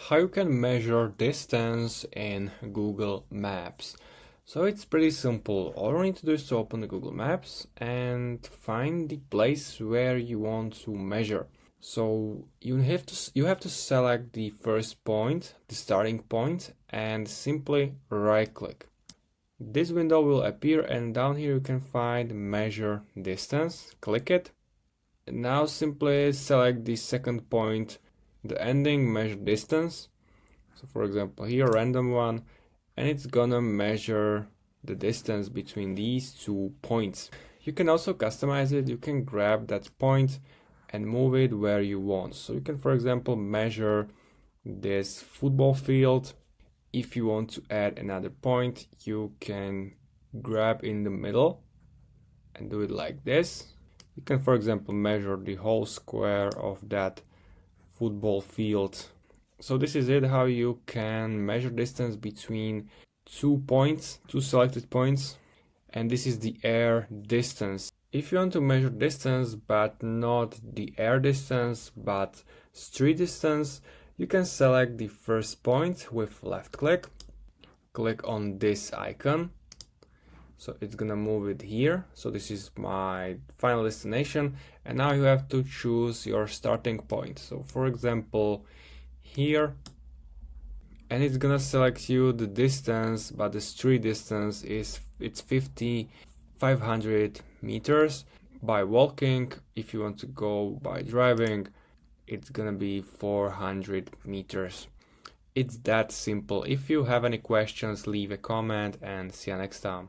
How you can measure distance in Google Maps. So it's pretty simple. All you need to do is to open the Google Maps and find the place where you want to measure. So you have to select the first point, the starting point, and simply right click. This window will appear and down here you can find measure distance. Click it. Now simply select the second point, the ending measure distance. So for example here random one, and it's gonna measure the distance between these 2 points. You can also customize it. You can grab that point and move it where you want. So you can, for example, measure this football field. If you want to add another point, you can grab in the middle and do it like this. You can, for example, measure the whole square of that football field. So this is it, how you can measure distance between 2 points, 2 selected points, and this is the air distance. If you want to measure distance but not the air distance but street distance, you can select the first point with left click, click on this icon. So it's gonna move it here. So this is my final destination, and now you have to choose your starting point. So for example here, and it's gonna select you the distance, but the street distance is 500 meters by walking. If you want to go by driving, it's gonna be 400 meters. It's that simple. If you have any questions, leave a comment and see you next time.